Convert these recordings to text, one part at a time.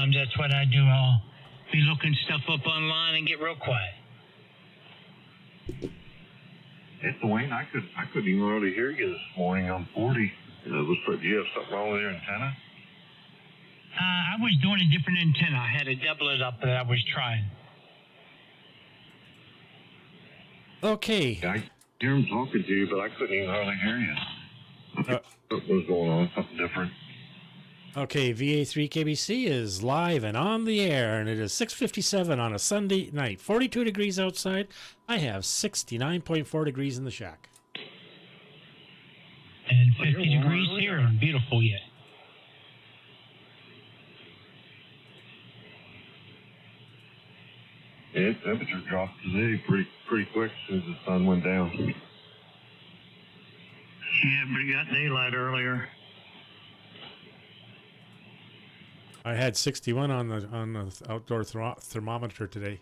Sometimes that's what I do. I'll be looking stuff up online and get real quiet. Hey, Dwayne, I couldn't even really hear you this morning on 40. Do you have something wrong with your antenna? I was doing a different antenna. I had to double it up that I was trying. Okay. Yeah, I hear him talking to you, but I couldn't even hardly hear you. What was going on? Something different. Okay, VA3 KBC is live and on the air, and it is 6:57 on a Sunday night. 42 degrees outside. I have 69.4 degrees in the shack. And 50 degrees here and beautiful yet. Yeah, temperature dropped today pretty quick as soon as the sun went down. Yeah, but it got daylight earlier. I had 61 on the outdoor thermometer today.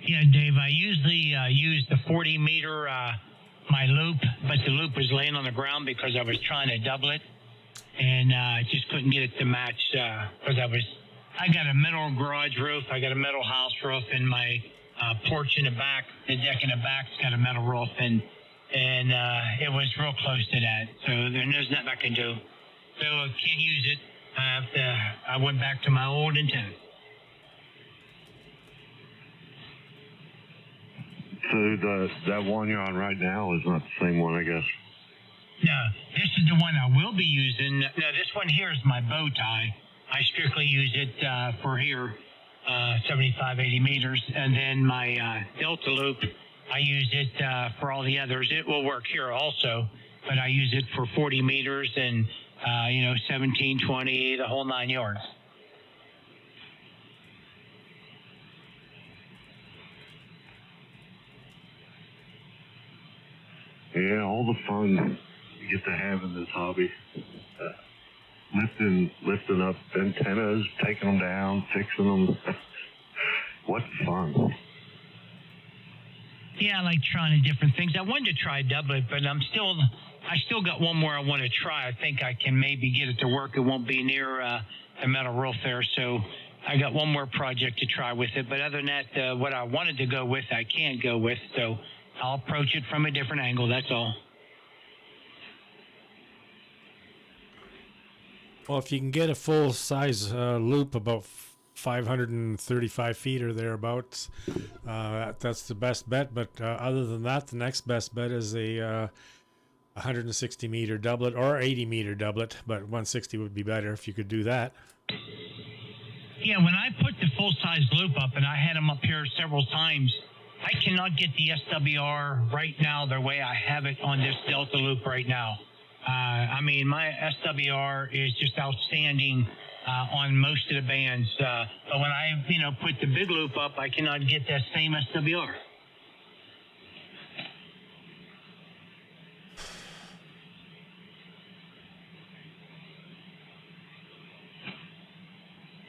Yeah, Dave, I usually use the 40 meter, my loop, but the loop was laying on the ground because I was trying to double it, and I just couldn't get it to match because I got a metal garage roof, I got a metal house roof, and my porch in the back, the deck in the back's got a metal roof, and it was real close to that, so there's nothing I can do. So I can't use it. I went back to my old antenna. So that one you're on right now is not the same one, I guess. No, this is the one I will be using. No, this one here is my bow tie. I strictly use it for here, 75, 80 meters. And then my Delta loop, I use it for all the others. It will work here also, but I use it for 40 meters and, 17, 20, the whole 9 yards. Yeah, all the fun you get to have in this hobby. Lifting up antennas, taking them down, fixing them. What fun. Yeah, I like trying different things. I wanted to try doublet, but I still got one more I want to try. I think I can maybe get it to work. It won't be near the metal roof there, so I got one more project to try with it. But other than that, what I wanted to go with, I can't go with, so I'll approach it from a different angle, that's all. Well, if you can get a full-size loop about 535 feet or thereabouts, that's the best bet. But other than that, the next best bet is a 160-meter doublet or 80-meter doublet, but 160 would be better if you could do that. Yeah, when I put the full-size loop up, and I had them up here several times, I cannot get the SWR right now the way I have it on this Delta loop right now. My SWR is just outstanding on most of the bands. But when I, put the big loop up, I cannot get that same SWR.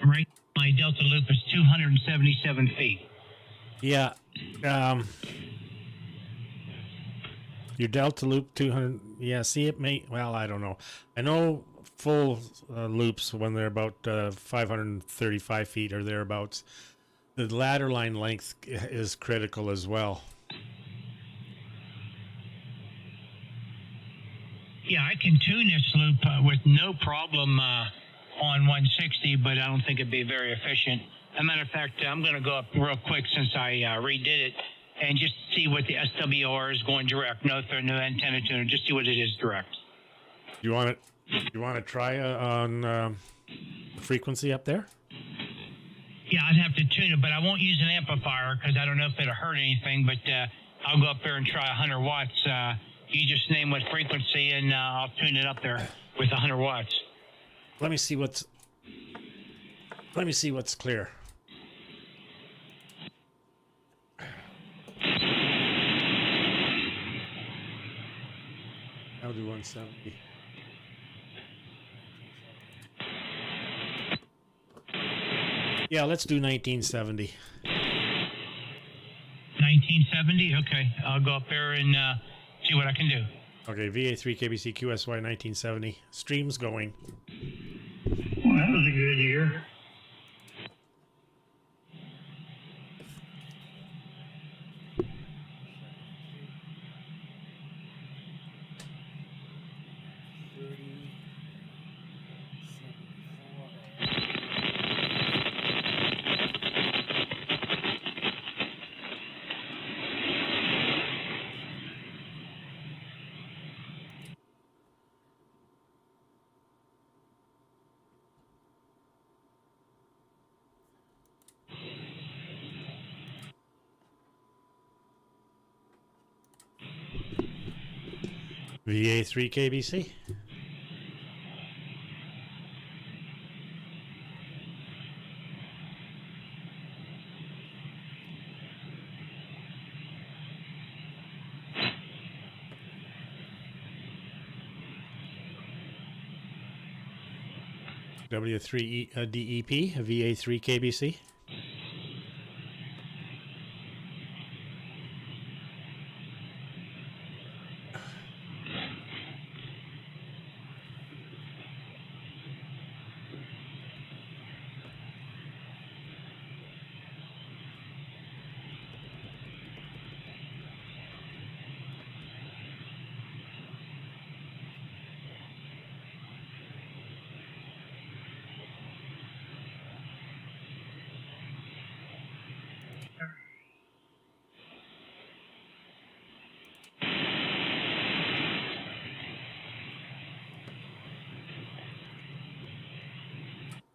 Right, my Delta loop is 277 feet. Yeah. Your Delta loop 200. Yeah, see, it may. Well, I don't know. I know full loops when they're about 535 feet or thereabouts. The ladder line length is critical as well. Yeah, I can tune this loop with no problem on 160, but I don't think it'd be very efficient. As a matter of fact, I'm going to go up real quick since I redid it and just see what the SWR is going direct. No antenna tuner, just see what it is direct. You want to try on frequency up there? Yeah, I'd have to tune it, but I won't use an amplifier because I don't know if it'll hurt anything, but I'll go up there and try 100 watts. You just name what frequency, and I'll tune it up there with 100 watts. Let me see what's clear. I'll do 170. Yeah, let's do 1970. 1970? Okay. I'll go up there and see what I can do. Okay, VA3 KBC QSY 1970. Stream's going. Well, that was a good year. VA3 KBC. W3 DEP, VA3 KBC.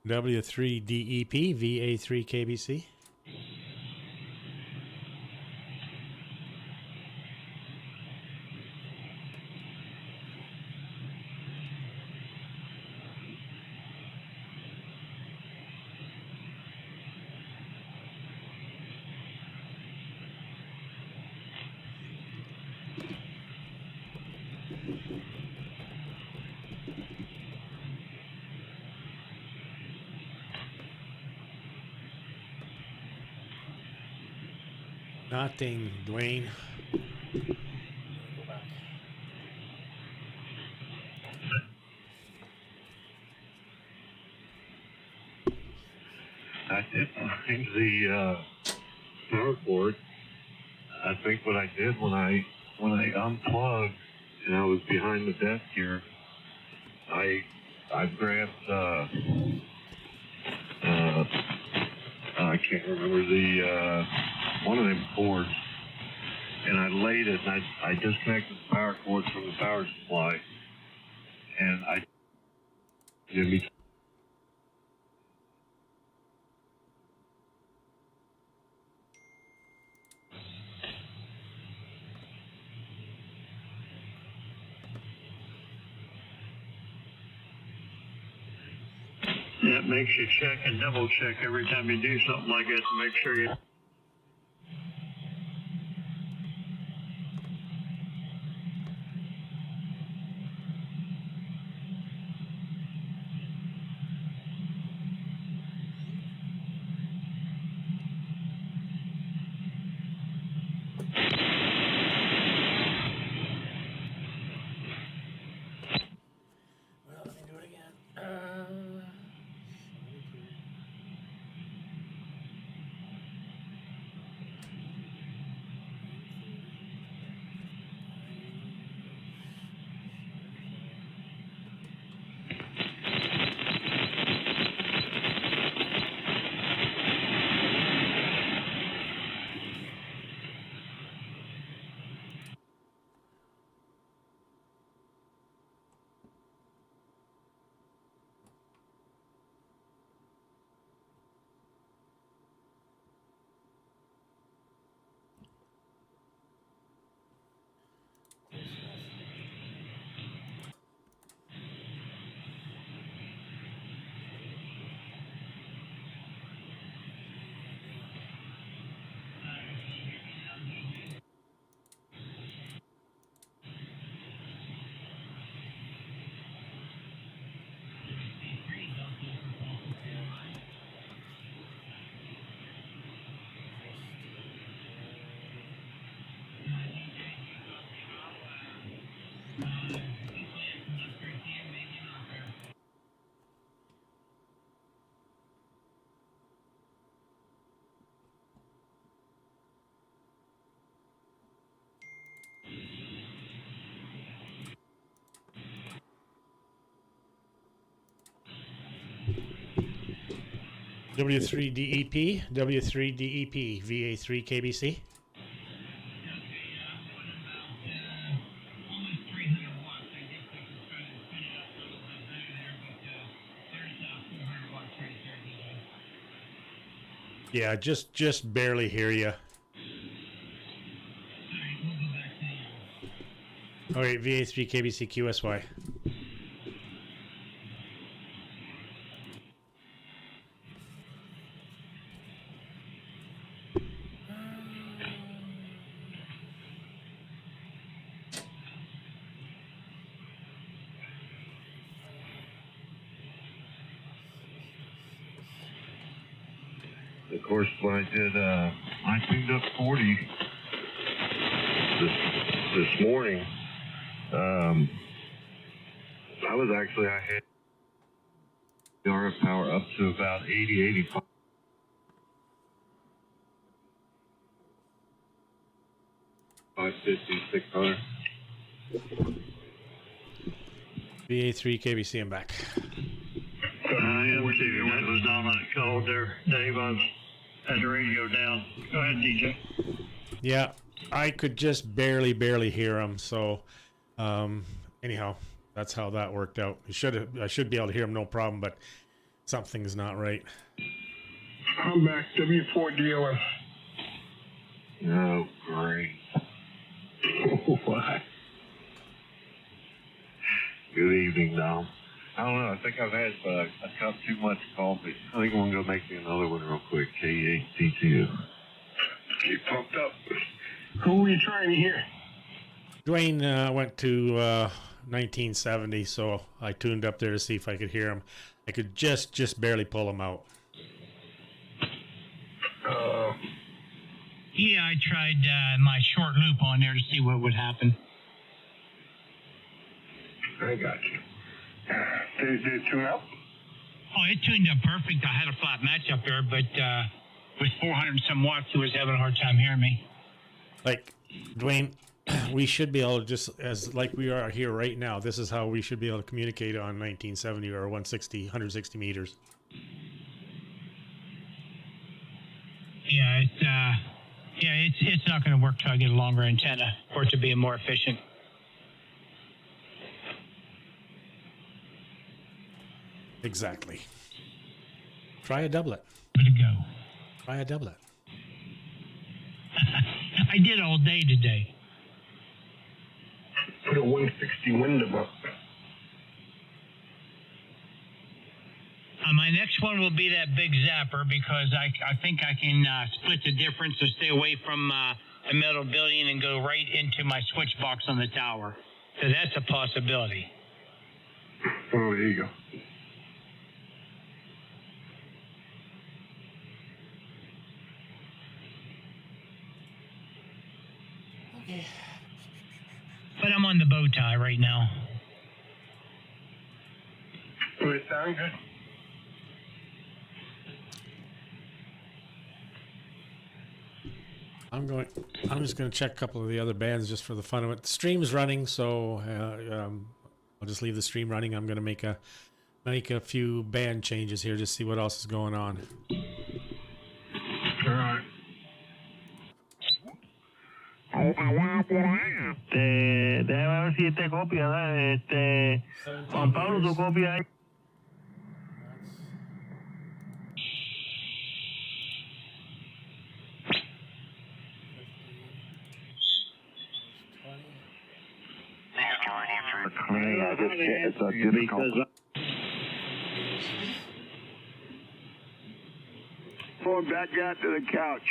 W3 DEP, VA3 KBC. Nothing, Dwayne. I did find the power cord. I think what I did when I unplugged and I was behind the desk here, I grabbed I can't remember the one of them cords, and I laid it and I disconnected the power cord from the power supply, and That makes you check and double check every time you do something like that to make sure you. W3DEP, W3DEP, VA3 KBC. Yeah, just barely hear you. All right, VA3 KBC QSY. Of course, when I did, I tuned up 40 this morning. I had the RF power up to about 80, 85. $550, $600. VA3 KBC, I'm back. I am too. That was on that call there, Dave. I had the radio down. Go ahead, DJ. Yeah, I could just barely hear him. So, anyhow, that's how that worked out. I should be able to hear him, no problem. But something's not right. I'm back. W4DOS. Oh, great. What? Good evening, Dom. I don't know. I think I've had a cup too much coffee. I think I'm going to go make me another one real quick. K8T2. Get pumped up. Who were you trying to hear? Dwayne went to 1970, so I tuned up there to see if I could hear him. I could just barely pull him out. Yeah, I tried my short loop on there to see what would happen. I got you. Did it tune up? Oh, it tuned up perfect. I had a flat match up there, but with 400 and some watts, he was having a hard time hearing me. Like, Dwayne, we should be able to just, as like we are here right now, this is how we should be able to communicate on 1970 or 160 meters. Yeah, it's not going to work till I get a longer antenna for it to be more efficient. Exactly. Try a doublet. Where'd it go? Try a doublet. I did all day today. Put a 160 window up. My next one will be that big zapper because I think I can split the difference and stay away from the metal building and go right into my switch box on the tower. So that's a possibility. Oh, there you go. Okay. But I'm on the bow tie right now. Does it sound good? I'm just going to check a couple of the other bands just for the fun of it. The stream's running, so I'll just leave the stream running. I'm going to make a few band changes here, just see what else is going on. All right. Déjame ver si copia, Juan Pablo, tu copia ahí. Going back out to the couch.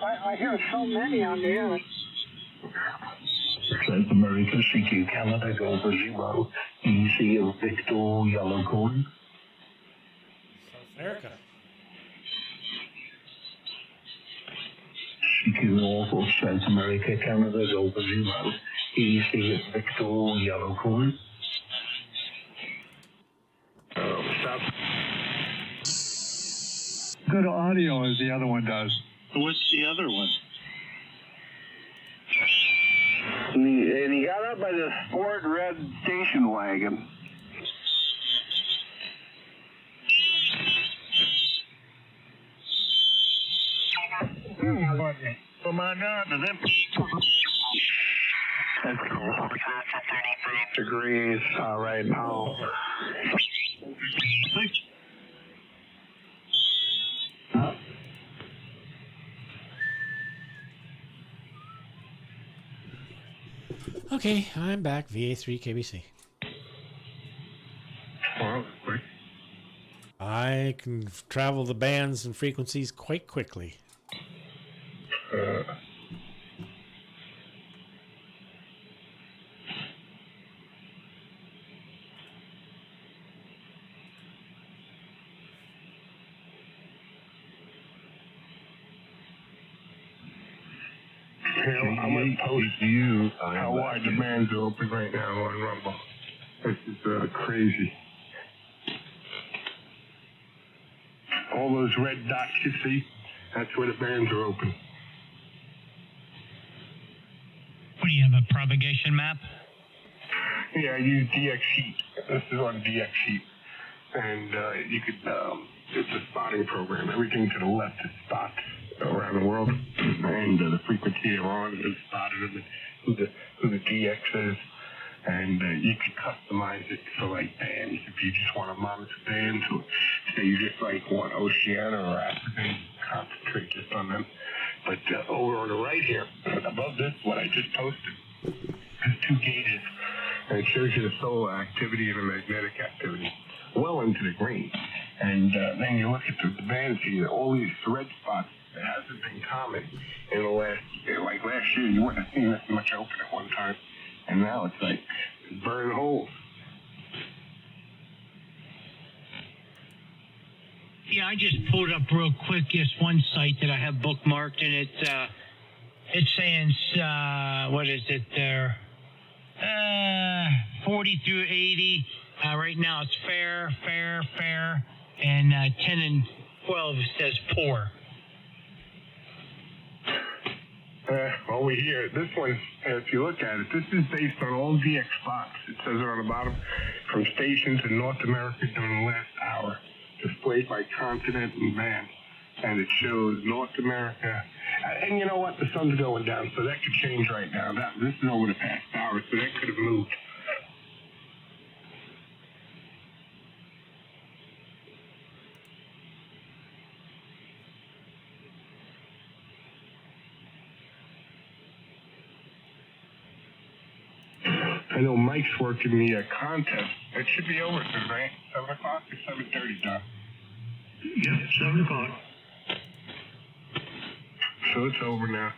I hear so many on the air. South America, CQ Canada, Golf Zero, EC of Victor, Yellow Corn. South America. CQ North of South America, Canada, Golf Zero, EC of Victor, Yellow Corn. Stop. Good audio as the other one does. What's the other one? And he got up by the sport red station wagon. For my God, and then That's cool. 35 degrees. All right. Okay, I'm back. VA3 KBC. Well, quick. I can travel the bands and frequencies quite quickly. I'm going to post you how wide the bands are open right now on Rumble. This is crazy. All those red dots you see, that's where the bands are open. What do you have, a propagation map? Yeah, I use DX Heat. This is on DX Heat. And you could, it's a spotting program. Everything to the left is spots around the world. And the frequency they're on is spotted them, and who the DX is. And you could customize it for like bands. If you just want to monitor bands, or say you just like want Oceania or African, concentrate just on them. But over on the right here, above this, what I just posted, there's two gauges, and it shows you the solar activity and the magnetic activity, well into the green. And then you look at the bands here, all these red spots. It hasn't been common in the last year. You wouldn't have seen this much open at one time, and now it's like burning holes. Yeah, I just pulled up real quick this one site that I have bookmarked, and it's saying what is it there? 40 through 80. Right now it's fair, and 10 and 12 says poor. Over here, this one, if you look at it, this is based on all DX spots. It says it on the bottom, from stations in North America during the last hour, displayed by continent and band. And it shows North America. And you know what? The sun's going down, so that could change right now. This is over the past hour, so that could have moved. I know Mike's working the contest. It should be over soon, right? 7 o'clock or 7:30, Don? Yep, 7 o'clock. So it's over now.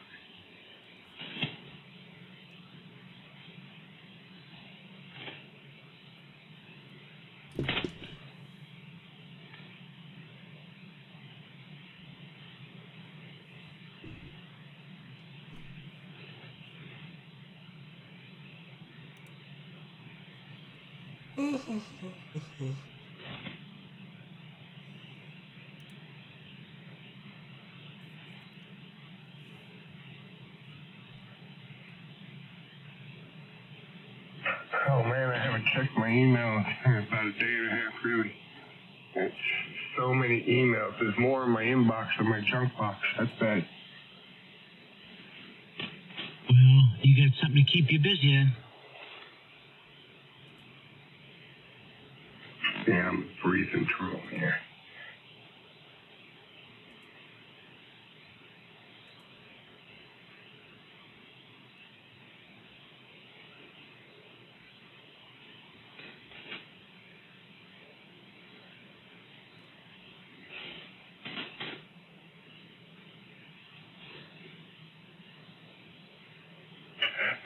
Oh man, I haven't checked my email in about a day and a half, really. It's so many emails. There's more in my inbox than my junk box. That's bad. Well, you got something to keep you busy then. Yeah, I'm breathing through here.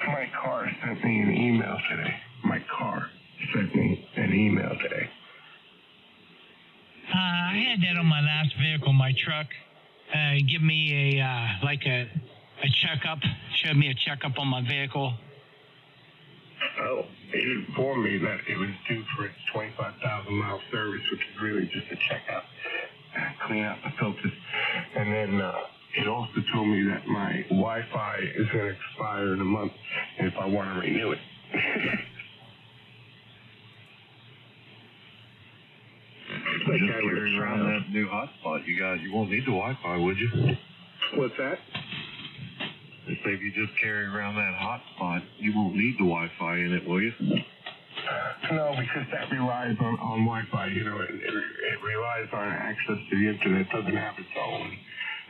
My car sent me an email today. My car sent me an email today. I had that on my last vehicle, my truck. Give me a checkup. Showed me a checkup on my vehicle. Oh, it informed me that it was due for its 25,000 mile service, which is really just a checkup, clean out the filters. And then it also told me that my Wi-Fi is going to expire in a month if I want to renew it. Just carry around that new hotspot. You won't need the Wi-Fi, would you? What's that? I say if you just carry around that hotspot, you won't need the Wi-Fi in it, will you? No, because that relies on Wi-Fi. You know, it relies on access to the internet. It doesn't have its own.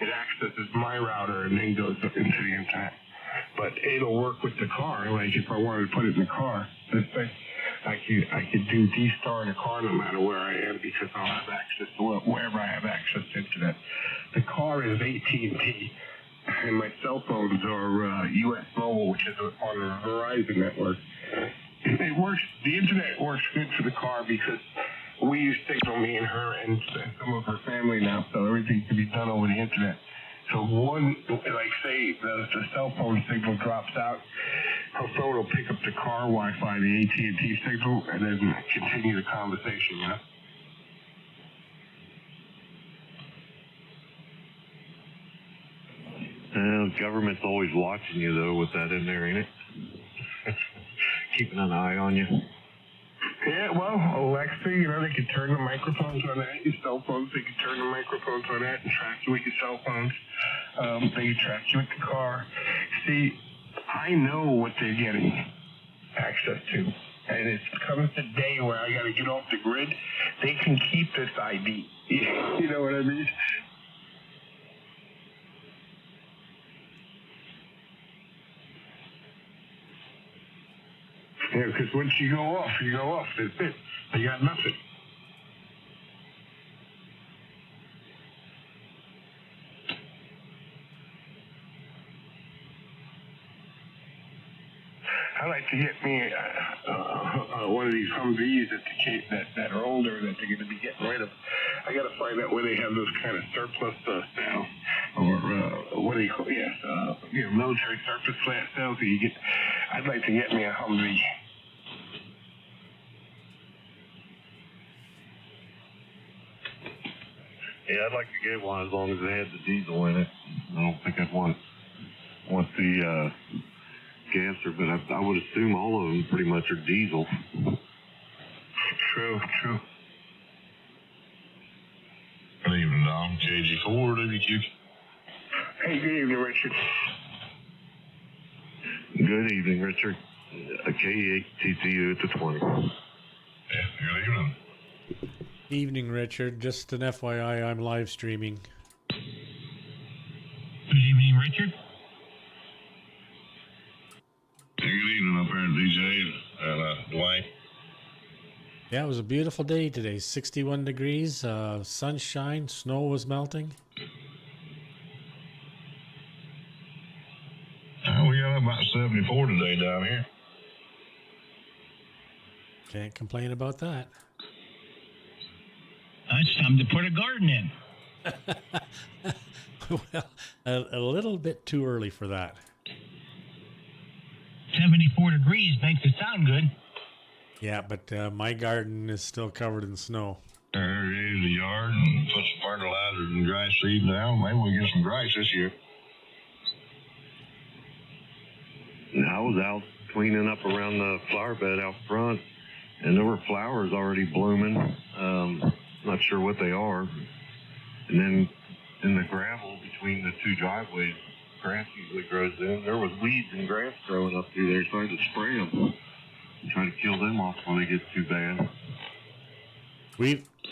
It accesses my router and then goes up into the internet. But it'll work with the car. Like if I wanted to put it in the car, let's say, I could do D-Star in the car no matter where I am because I'll have access to wherever I have access to internet. The car is AT&T, and my cell phones are US Mobile, which is on the Verizon network. It works. The internet works good for the car because we use Signal, me and her, and some of her family now, so everything can be done over the internet. So one, like say the cell phone signal drops out, her phone will pick up the car Wi-Fi, the AT&T signal, and then continue the conversation, you know? Government's always watching you, though, with that in there, ain't it? Keeping an eye on you. Yeah, well, Alexa, you know, they can turn the microphones on that. Your cell phones, they can turn the microphones on that and track you with your cell phones. They can track you with the car. See, I know what they're getting access to. And it comes the day where I got to get off the grid, they can keep this ID. You know what I mean? Yeah, because once you go off, that's it. You got nothing. I'd like to get me one of these Humvees that are older that they're going to be getting rid of. I got to find out where they have those kind of surplus now, or what do you call it? Yeah, military surplus flat sales. So you get. I'd like to get me a Humvee. Yeah, I'd like to get one as long as it had the diesel in it. I don't think I'd want the gasser, but I would assume all of them pretty much are diesel. True. Good evening, Dom. KG4, WQ. Hey, good evening, Richard. Good evening, Richard. A K8 TCU at the 20. Yeah, good evening. Evening, Richard. Just an FYI, I'm live streaming. Good evening, Richard. Hey, good evening up here at DJ and Dwayne. Yeah, it was a beautiful day today. 61 degrees, sunshine, snow was melting. We got about 74 today down here. Can't complain about that. It's time to put a garden in. Well, a little bit too early for that. 74 degrees makes it sound good. Yeah, but my garden is still covered in snow. There is the yard and put some fertilizer and grass seed down. Maybe we'll get some grass this year. And I was out cleaning up around the flower bed out front, and there were flowers already blooming. Not sure what they are. And then in the gravel between the two driveways, grass usually grows in. There was weeds and grass growing up through there, so I had to spray them and try to kill them off when they get too bad.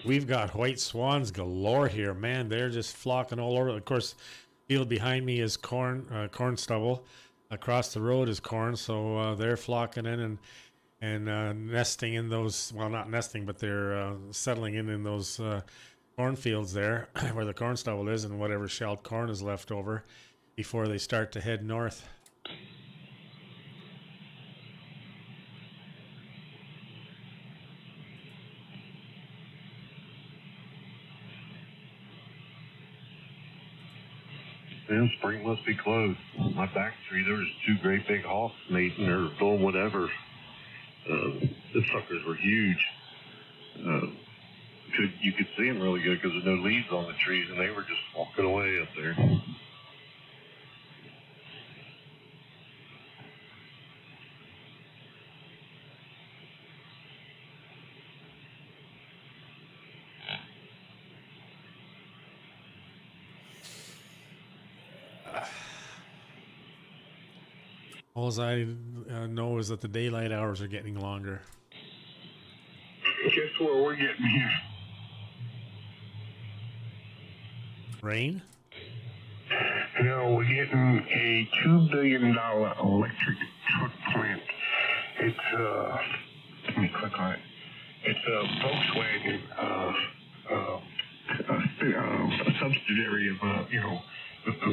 We've got white swans galore here, man. They're just flocking all over. Of course, field behind me is corn stubble. Across the road is corn, so they're flocking in and nesting in those. Well, not nesting, but they're settling in those cornfields there, where the corn stubble is, and whatever shelled corn is left over before they start to head north. Well, spring must be close. My back tree, there was two great big hawks mating or doing whatever. The suckers were huge. You could see them really good because there's no leaves on the trees, and they were just walking away up there. All I know is that the daylight hours are getting longer. Guess what we're getting here? Rain? No, we're getting a $2 billion electric truck plant. It's let me click on it. It's a Volkswagen, a subsidiary of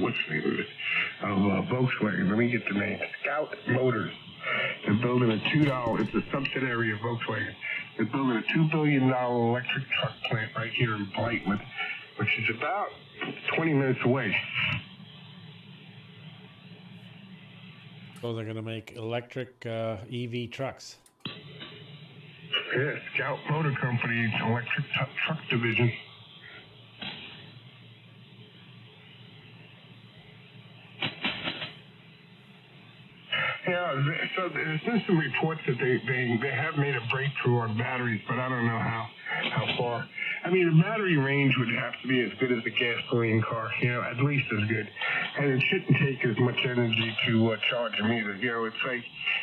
what's the name of it? Of Volkswagen. Let me get the name. Scout Motors. They're building it's a subsidiary of Volkswagen. They're building a $2 billion electric truck plant right here in Blightwood, which is about 20 minutes away. So they're going to make electric EV trucks. Yeah, Scout Motor Company's electric truck division. Yeah, so there's been some reports that they have made a breakthrough on batteries, but I don't know how far. I mean, the battery range would have to be as good as the gasoline car, at least as good. And it shouldn't take as much energy to charge them either. It's like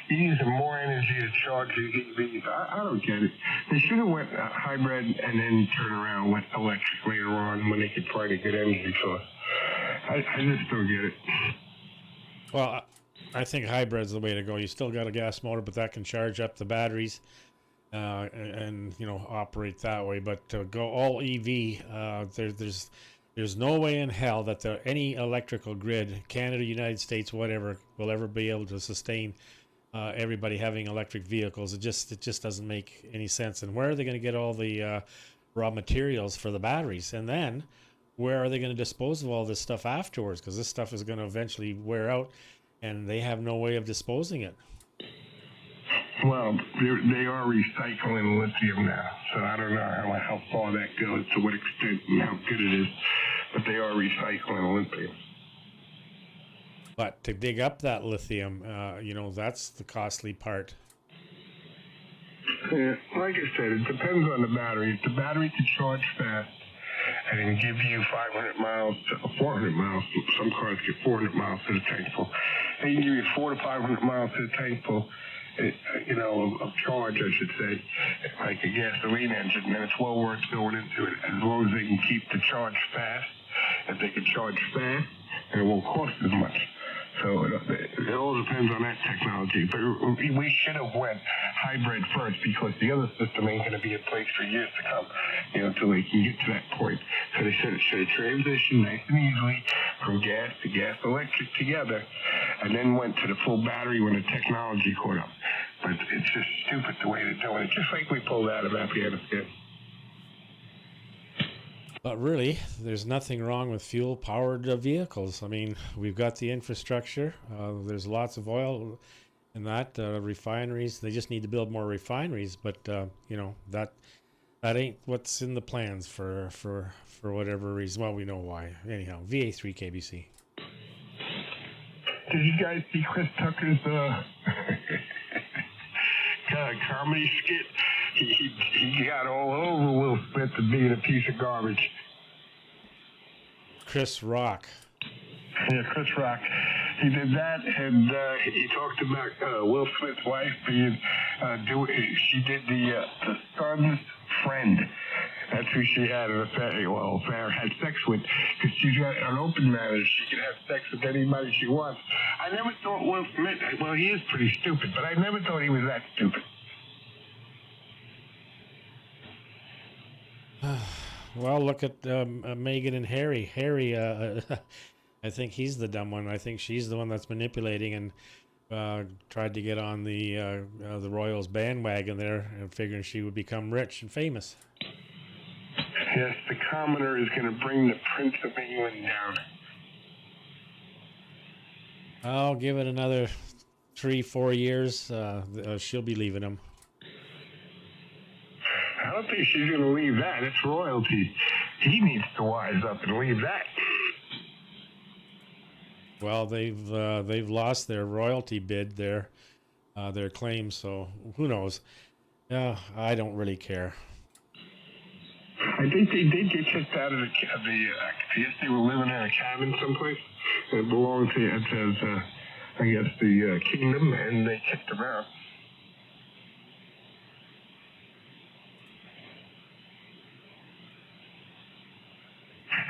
you're using more energy to charge these EVs. I don't get it. They should have went hybrid and then turn around and went electric later on when they could find a good energy source. I just don't get it. Well, I think hybrid's the way to go. You still got a gas motor, but that can charge up the batteries and operate that way. But to go all EV, there's no way in hell that any electrical grid, Canada, United States, whatever, will ever be able to sustain everybody having electric vehicles. It just doesn't make any sense. And where are they going to get all the raw materials for the batteries? And then where are they going to dispose of all this stuff afterwards? Because this stuff is going to eventually wear out, and they have no way of disposing it. Well, they are recycling lithium now, so I don't know how far that goes, to what extent and how good it is, but they are recycling lithium. But to dig up that lithium, that's the costly part. Yeah, like I said, it depends on the battery. If the battery can charge fast and give you 500 miles to 400 miles, some cars get 400 miles to the tank full. They can give you 400 to 500 miles to the tank full, of charge, I should say, like a gasoline engine, and it's well worth going into it, as long as they can keep the charge fast. If they can charge fast, and it won't cost as much. So it all depends on that technology. But we should have went hybrid first, because the other system ain't going to be in place for years to come, until they can get to that point. So they should have transitioned nice and easily from gas to gas electric together, and then went to the full battery when the technology caught up. But it's just stupid the way they're doing it, just like we pulled out of Afghanistan. But really, there's nothing wrong with fuel-powered vehicles. I mean, we've got the infrastructure. There's lots of oil in that. Refineries, they just need to build more refineries. But, that ain't what's in the plans for whatever reason. Well, we know why. Anyhow, VA3 KBC. Did you guys see Chris Tucker's comedy skit? He got all over Will Smith to being a piece of garbage. Chris Rock. Yeah, Chris Rock. He did that, and he talked about Will Smith's wife being she did the son's friend. That's who she had an affair, had sex with, because she's got an open marriage. She can have sex with anybody she wants. I never thought Will Smith, well, he is pretty stupid, but I never thought he was that stupid. Well, look at Meghan and Harry. Harry, I think he's the dumb one. I think she's the one that's manipulating and tried to get on the Royals bandwagon there, and figuring she would become rich and famous. Yes, the commoner is going to bring the Prince of England down. I'll give it another 3-4 years. She'll be leaving him. I don't think she's going to leave that. It's royalty. He needs to wise up and leave that. Well, they've lost their royalty bid, their claim. So who knows? I don't really care. I think they did get kicked out of the I guess they were living in a cabin someplace. It belonged to, it says, I guess, the kingdom, and they kicked him out.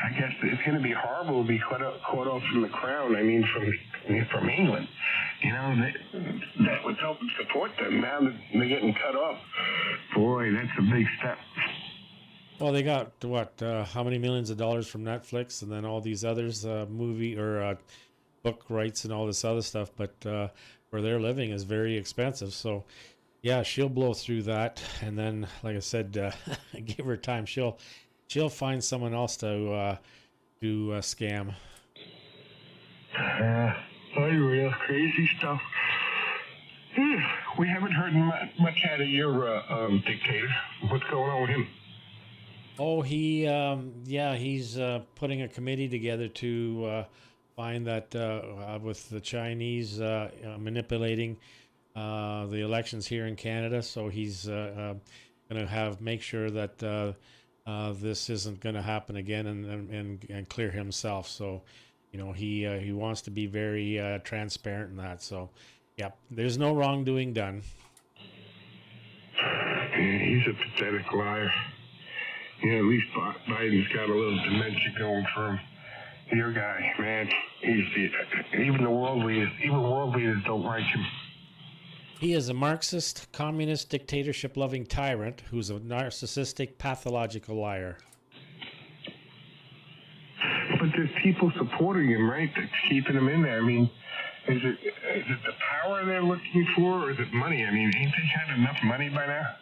I guess it's going to be horrible to be caught off from the crown. I mean, from England. You know, that would help and support them. Now that they're getting cut off, boy, that's a big step. Well, they got how many millions of dollars from Netflix, and then all these others, movie or book rights and all this other stuff. But where they're living is very expensive. So, yeah, she'll blow through that, and then, like I said, give her time. She'll find someone else to do scam. Real crazy stuff. We haven't heard much out of your dictator. What's going on with him? Oh, he's putting a committee together to find that with the Chinese manipulating the elections here in Canada. So he's going to make sure that this isn't going to happen again and clear himself. So, you know, he wants to be very transparent in that. So, yeah, there's no wrongdoing done. Yeah, he's a pathetic liar. Yeah, at least Biden's got a little dementia going for him. Your guy, man, even world leaders don't like him. He is a Marxist, communist, dictatorship-loving tyrant who's a narcissistic, pathological liar. But there's people supporting him, right? That's keeping him in there. I mean, is it the power they're looking for, or is it money? I mean, ain't they had enough money by now?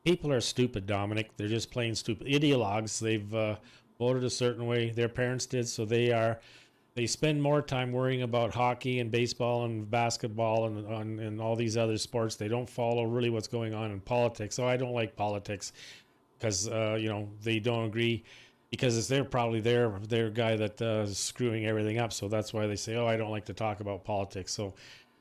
People are stupid, Dominic. They're just plain stupid. Ideologues. They've voted a certain way. Their parents did, so they spend more time worrying about hockey and baseball and basketball and all these other sports. They don't follow really what's going on in politics. So I don't like politics because, they don't agree because it's probably their guy that is screwing everything up. So that's why they say, I don't like to talk about politics. So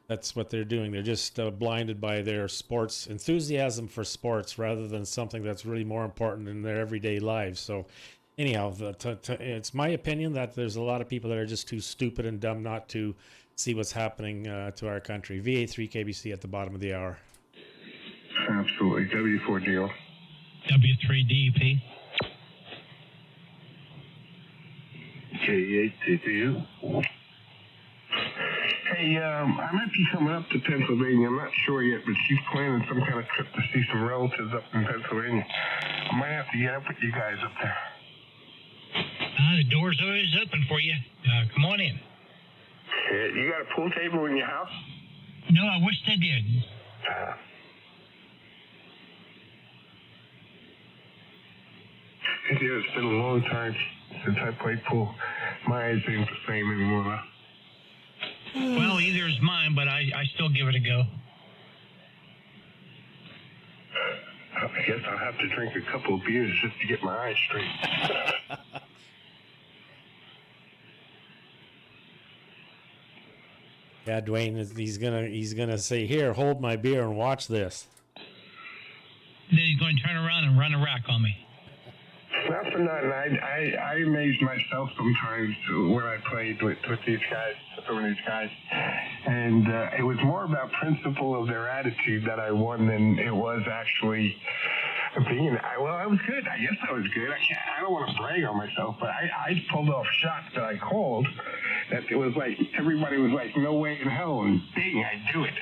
that's what they're doing. They're just blinded by their sports enthusiasm for sports rather than something that's really more important in their everyday lives. So anyhow, it's my opinion that there's a lot of people that are just too stupid and dumb not to see what's happening to our country. VA3 KBC at the bottom of the hour. Absolutely. W4DO. W3DP. K8TTU. Hey, I might be coming up to Pennsylvania. I'm not sure yet, but she's planning some kind of trip to see some relatives up in Pennsylvania. I might have to get up with you guys up there. The door's always open for you. Come on in. You got a pool table in your house? No, I wish they did. It's been a long time since I played pool. My eyes ain't the same anymore. Well, either is mine, but I still give it a go. I guess I'll have to drink a couple of beers just to get my eyes straight. Yeah, Dwayne, he's gonna say, "Here, hold my beer and watch this." Then he's going to turn around and run a rack on me. Not for nothing. I amaze myself sometimes when I played with these guys, some of these guys, and it was more about principle of their attitude that I won than it was actually being. I was good. I guess I was good. I don't want to brag on myself, but I pulled off shots that I called that it was like everybody was like, no way in hell, and dang, I do it.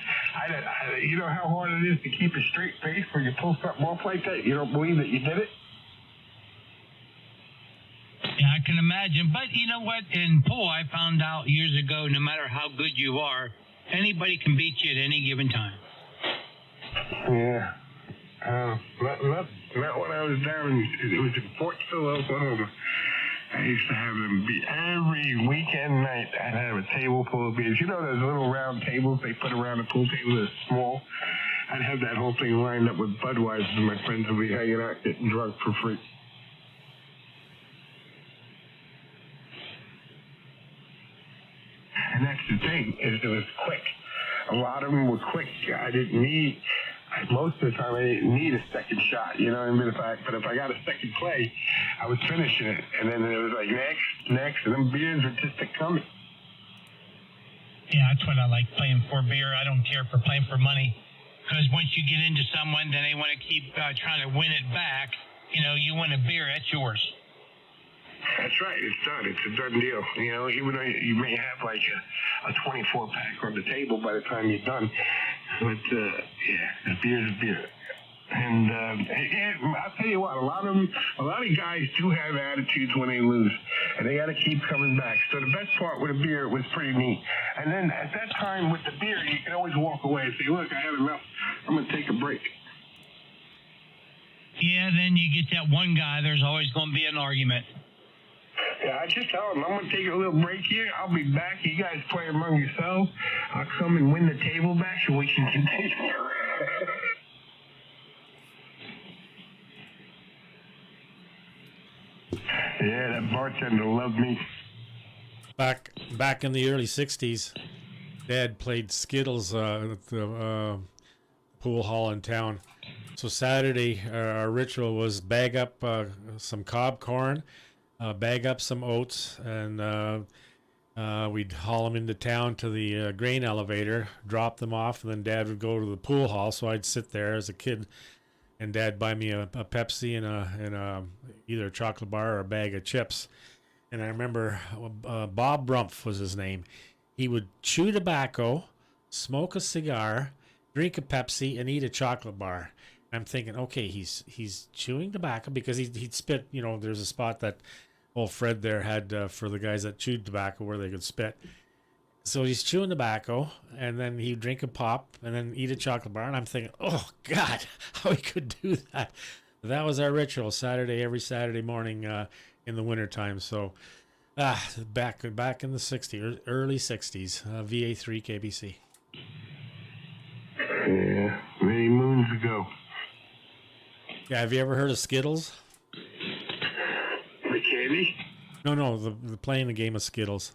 You know how hard it is to keep a straight face when you pull something off like that? You don't believe that you did it? Yeah, I can imagine. But you know what? In pool, I found out years ago, no matter how good you are, anybody can beat you at any given time. Yeah. Not when I was down it was in Fort Sill, Oklahoma. I used to have them every weekend night. I'd have a table full of beers. You know those little round tables they put around a pool table that's small? I'd have that whole thing lined up with Budweiser, and my friends would be hanging out getting drunk for free. And that's the thing, is it was quick. A lot of them were quick. Most of the time I didn't need a second shot, you know what I mean? But if I got a second play, I was finishing it. And then it was like next, and them beers were just coming. Yeah, that's what I like playing for beer. I don't care for playing for money. Because once you get into someone, then they want to keep trying to win it back. You know, you win a beer, that's yours. That's right. It's done. It's a done deal. You know, even though you may have like a 24-pack on the table by the time you're done. But, yeah, a beer's a beer. And I'll tell you what, a lot of guys do have attitudes when they lose, and they got to keep coming back. So the best part with a beer was pretty neat. And then at that time with the beer, you can always walk away and say, look, I had enough. I'm going to take a break. Yeah, then you get that one guy, there's always going to be an argument. Yeah, I just tell him, I'm going to take a little break here. I'll be back. You guys play among yourselves. I'll come and win the table back so we can continue. Yeah, that bartender loved me. Back in the early '60s, Dad played Skittles at the pool hall in town. So Saturday, our ritual was bag up some cob corn, bag up some oats, and we'd haul them into town to the grain elevator, drop them off, and then Dad would go to the pool hall. So I'd sit there as a kid, and Dad buy me a Pepsi and either a chocolate bar or a bag of chips. And I remember Bob Rumpf was his name. He would chew tobacco, smoke a cigar, drink a Pepsi, and eat a chocolate bar. And I'm thinking, okay, he's chewing tobacco because he'd spit. You know, there's a spot that old Fred there had for the guys that chewed tobacco where they could spit. So he's chewing tobacco, and then he'd drink a pop, and then eat a chocolate bar. And I'm thinking, oh, God, how he could do that. But that was our ritual, every Saturday morning in the wintertime. So back in the 60s, early 60s, VA3 KBC. Yeah, many moons ago. Yeah, have you ever heard of Skittles? The candy? No, the playing the game of Skittles.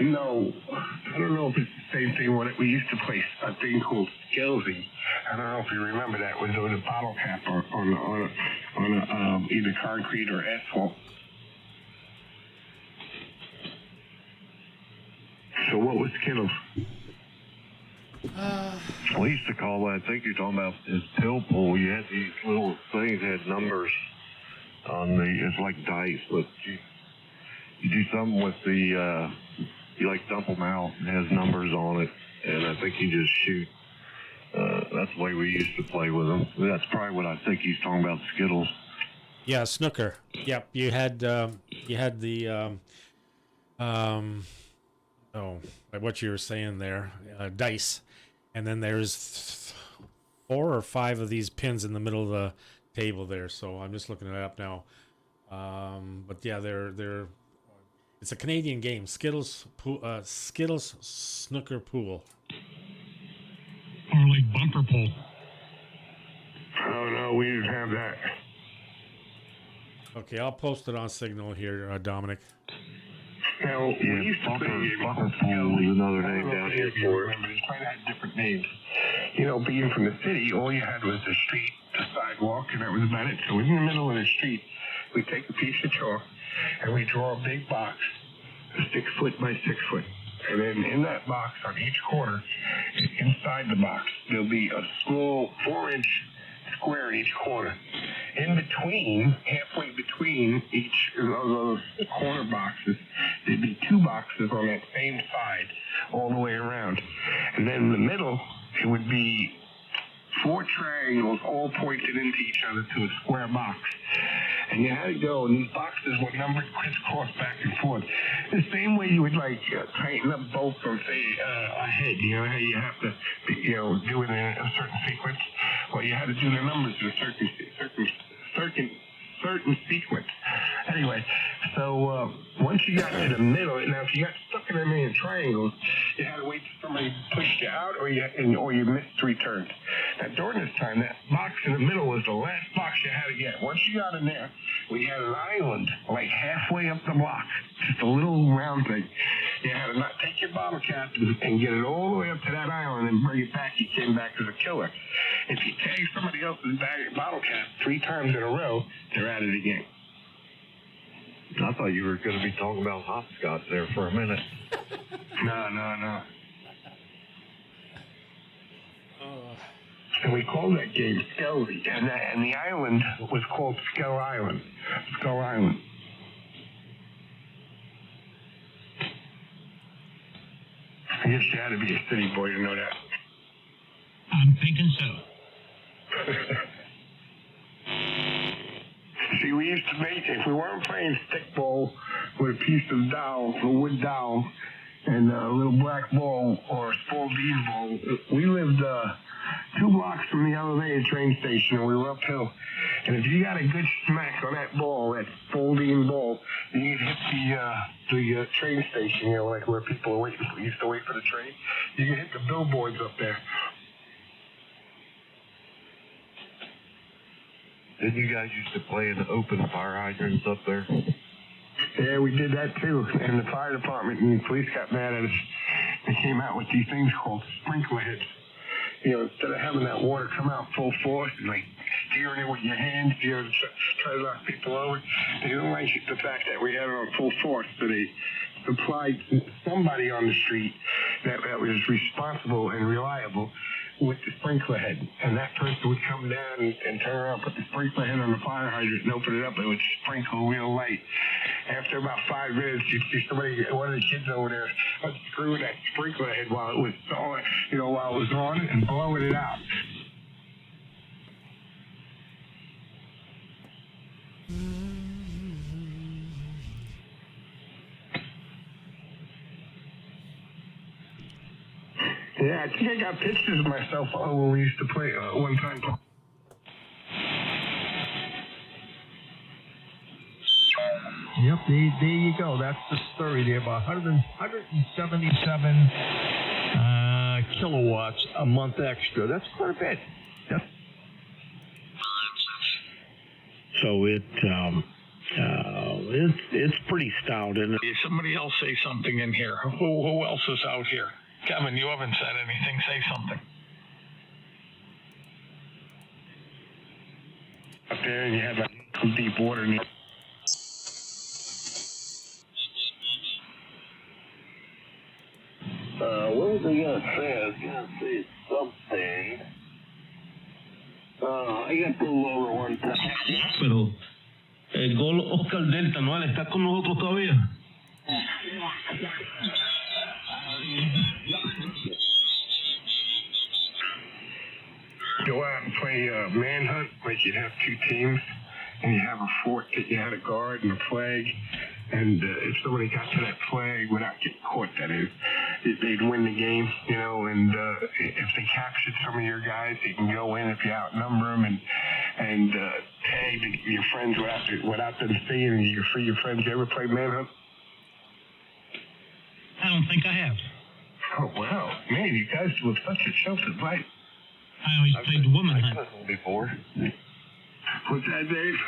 No, I don't know if it's the same thing. We used to play a thing called Skillsy. I don't know if you remember that. It was a bottle cap on either concrete or asphalt. So what was Skittles? We used to call that, I think you're talking about, is pill pool. You had these little things that had numbers on it's like dice, but you do something with the, you like dump them out, it has numbers on it, and I think you just shoot. That's the way we used to play with them. That's probably what I think he's talking about, Skittles. Yeah, snooker. Yep, you had the like what you were saying there, dice, and then there's 4 or 5 of these pins in the middle of the table there. So I'm just looking it up now. But yeah, they're it's a Canadian game, Skittles snooker pool. Or like bumper pool. Oh no, we didn't have that. Okay, I'll post it on Signal here, Dominic. Now, we used to play bumper pool is another name down here for it. It's trying to have different names. You know, being from the city, all you had was the street, the sidewalk, and that was about it. So in the middle of the street, we take a piece of chalk and we draw a big box, 6 foot by 6 foot. And then in that box, on each corner, inside the box, there'll be a small 4-inch square in each corner. In between, halfway between each of those corner boxes, there'd be 2 boxes on that same side all the way around. And then in the middle, it would be 4 triangles all pointed into each other to a square box. And you had to go, and these boxes were numbered crisscross back and forth. The same way you would, like, tighten up bolts on, say, a head. You know how you have to, do it in a certain sequence? Well, you had to do the numbers in a certain sequence. Anyway, so once you got to the middle, now if you got stuck in a million triangles, you had to wait till somebody pushed you out, or you missed 3 turns. Now during this time, that box in the middle was the last box you had to get. Once you got in there, we had an island like halfway up the block, just a little round thing. You had to not take your bottle cap and get it all the way up to that island and bring it back. You came back as a killer. If you tag somebody else's bottle cap 3 times in a row, they're at it again. I thought you were going to be talking about hopscotch there for a minute. No. And we called that game Skelly, and the island was called Skull Island. Skull Island. I guess you had to be a city boy to know that. I'm thinking so. See, we used to make, if we weren't playing stickball with a piece of dowel, a wood dowel, and a little black ball or a small bean ball, we lived 2 blocks from the elevated train station, and we were uphill. And if you got a good smack on that ball, that folding ball, you could hit the train station, you know, like where people are waiting for, used to wait for the train. You could hit the billboards up there. Didn't you guys used to play in the open fire hydrants up there? Yeah, we did that too. And the fire department and the police got mad at us. They came out with these things called sprinkler heads. You know, instead of having that water come out full force and like steering it with your hands, you know, to try to knock people over, they didn't like the fact that we had it on full force. So they supplied somebody on the street that was responsible and reliable with the sprinkler head. And that person would come down and turn around, put the sprinkler head on the fire hydrant and open it up, and it would sprinkle real light. After about 5 minutes, you'd see somebody, one of the kids over there, unscrewing that sprinkler head while it was on, you know, while it was on, and blowing it out. Yeah, I think I got pictures of myself when we used to play one time. Yep, there you go. That's the story there. About 177 kilowatts a month extra. That's quite a bit. Yep. So it's pretty stout. And somebody else say something in here. Who else is out here? Kevin, you haven't said anything. Say something. Up there, and you had like some deep water in it. What was I gonna say? I was gonna say something. I got pulled over one time. Pero el gol Oscar Delta, ¿no? Él está con nosotros todavía. Go out and play manhunt, like you'd have 2 teams, and you have a fort that you had a guard and a flag, and if somebody got to that flag without getting caught, that is, they'd win the game, you know, and if they captured some of your guys, they can go in if you outnumber them and tag your friends without them seeing, and you can free your friends. You ever play manhunt? I don't think I have. Oh, wow. Man, you guys look such a sheltered life. I always played the woman hunt. Before. What's that, Dave?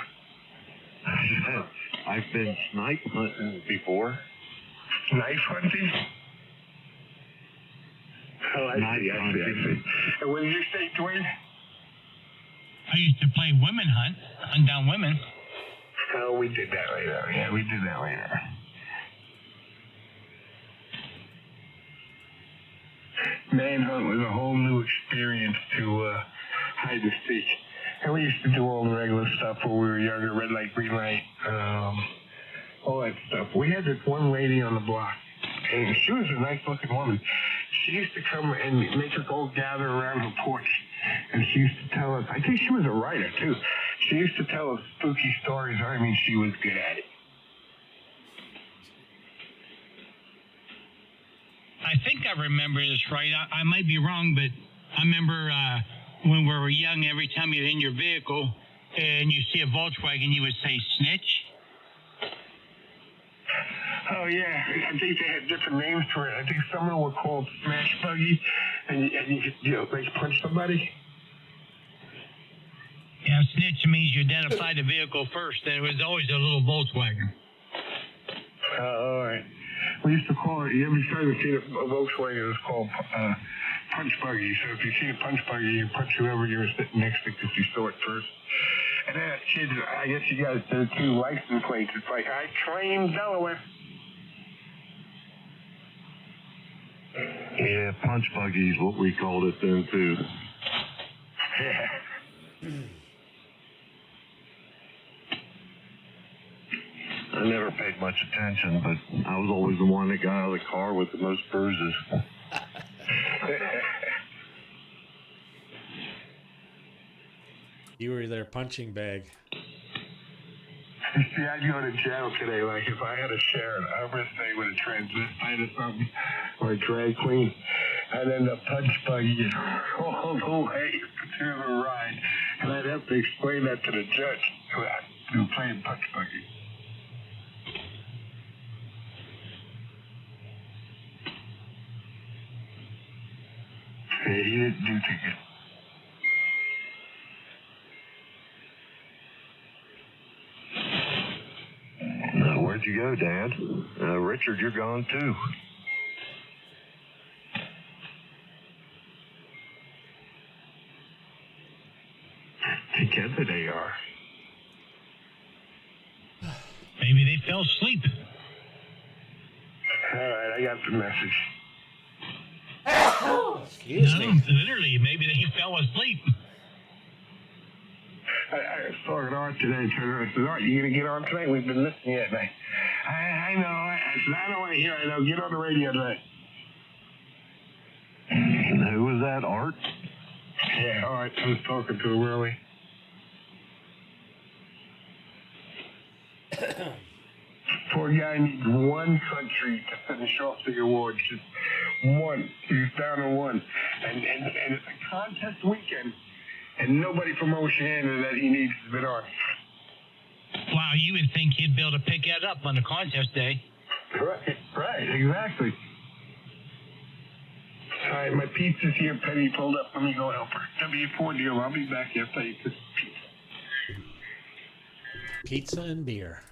I've been snipe hunting before. Knife hunting? Oh, I see. And what did you say, Dwayne? I used to play women hunt down women. Oh, we did that later. Yeah, we did that later. Manhunt was a whole new experience to hide and seek. And we used to do all the regular stuff when we were younger, red light, green light, all that stuff. We had this one lady on the block, and she was a nice-looking woman. She used to come and make us all gather around her porch, and she used to tell us, I think she was a writer, too. She used to tell us spooky stories. I mean, she was good at it. I think I remember this right. I might be wrong, but I remember when we were young, every time you're in your vehicle and you see a Volkswagen, you would say snitch. Oh, yeah. I think they had different names for it. I think some of them were called smash buggy, and you could, like punch somebody. Yeah, snitch means you identify the vehicle first, and it was always a little Volkswagen. All right. We used to call it, every time we see a Volkswagen, it was called punch buggy. So if you see a punch buggy, you punch whoever you were sitting next to because you saw it first. And then as kids, I guess you guys did too, license plates. It's like, I claim Delaware. Yeah, punch buggy is what we called it then, too. I never paid much attention, but I was always the one that got out of the car with the most bruises. You were their punching bag. You see, I'd go to jail today, like if I had a Sharon, I would stay with a transvestite or something, or a drag queen. I'd end up punch buggy all the way through the ride, and I'd have to explain that to the judge who was playing punch buggy. Hey, he didn't do too good. Where'd you go, Dad? Richard, you're gone too. Together they are. Maybe they fell asleep. All right, I got the message. Excuse No, me. literally, maybe they fell asleep. I was talking to Art today. I said, Art, you going to get on tonight? We've been listening yet. I know. I said, I don't want to hear it. I know. Get on the radio tonight. Who was that, Art? Yeah, Art. I was talking to him early. Poor guy needs one country to finish off the awards. Just one. He's down to one. And it's a contest weekend. And nobody from Oceania that he needs has been on. Wow, you would think he'd be able to pick that up on the contest day. Right, exactly. All right, my pizza's here. Penny pulled up. Let me go help her. W4 deal. I'll be back after I eat this pizza. Pizza and beer.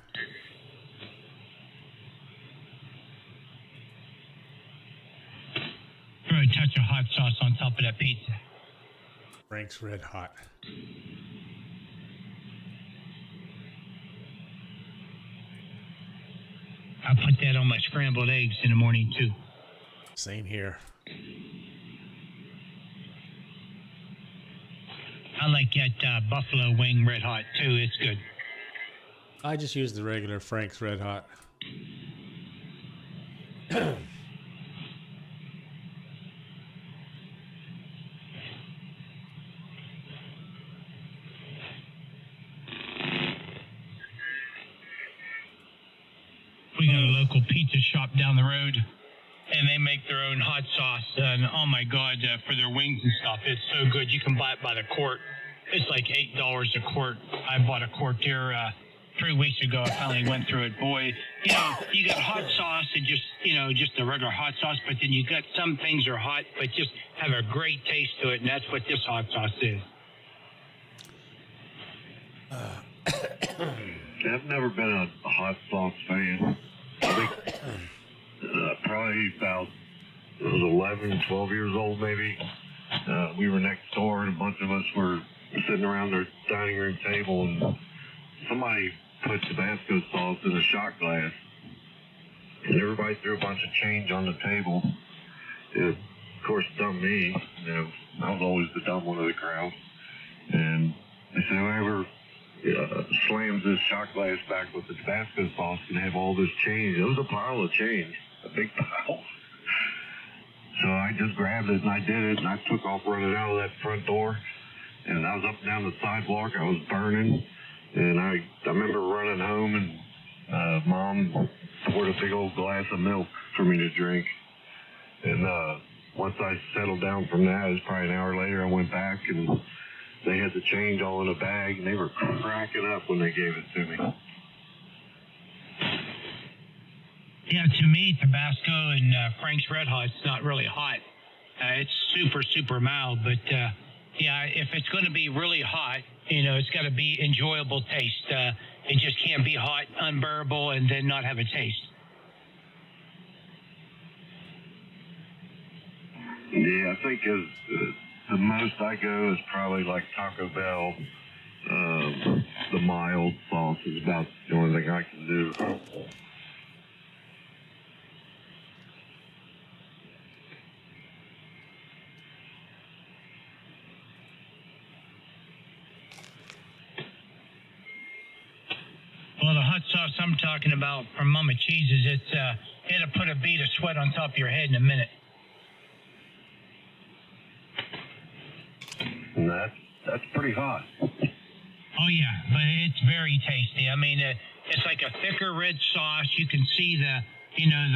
Throw a touch of hot sauce on top of that pizza. Frank's Red Hot. I put that on my scrambled eggs in the morning, too. Same here. I like that buffalo wing red hot, too. It's good. I just use the regular Frank's Red Hot. We got a local pizza shop down the road, and they make their own hot sauce. And oh my God, for their wings and stuff, it's so good. You can buy it by the quart. It's like $8 a quart. I bought a quart there 3 weeks ago. I finally went through it. Boy, you know, you got hot sauce and just the regular hot sauce, but then you got some things are hot, but just have a great taste to it, and that's what this hot sauce is. I've never been a hot sauce fan. I think probably about I was 11, 12 years old maybe. We were next door and a bunch of us were sitting around their dining room table and somebody put Tabasco sauce in a shot glass. And everybody threw a bunch of change on the table. It, of course, dumb me. You know, I was always the dumb one of the crowd. And they said, whoever slams this shot glass back with the Tabasco sauce can have all this change. It was a pile of change, a big pile. So I just grabbed it and I did it and I took off running out of that front door. And I was up and down the sidewalk. I was burning. And I remember running home and Mom poured a big old glass of milk for me to drink. And once I settled down from that, it was probably an hour later, I went back and they had the change all in a bag, and they were cracking up when they gave it to me. Yeah, to me, Tabasco and Frank's Red Hot, it's not really hot. It's super, super mild, but yeah, if it's going to be really hot, you know, it's got to be enjoyable taste. It just can't be hot, unbearable, and then not have a taste. Yeah, I think the most I go is probably like Taco Bell. The mild sauce is about the only thing I can do. sauce I'm talking about from Mama Cheese's, it'll put a bead of sweat on top of your head in a minute. And that's pretty hot. Oh, yeah, but it's very tasty. I mean, it's like a thicker red sauce. You can see the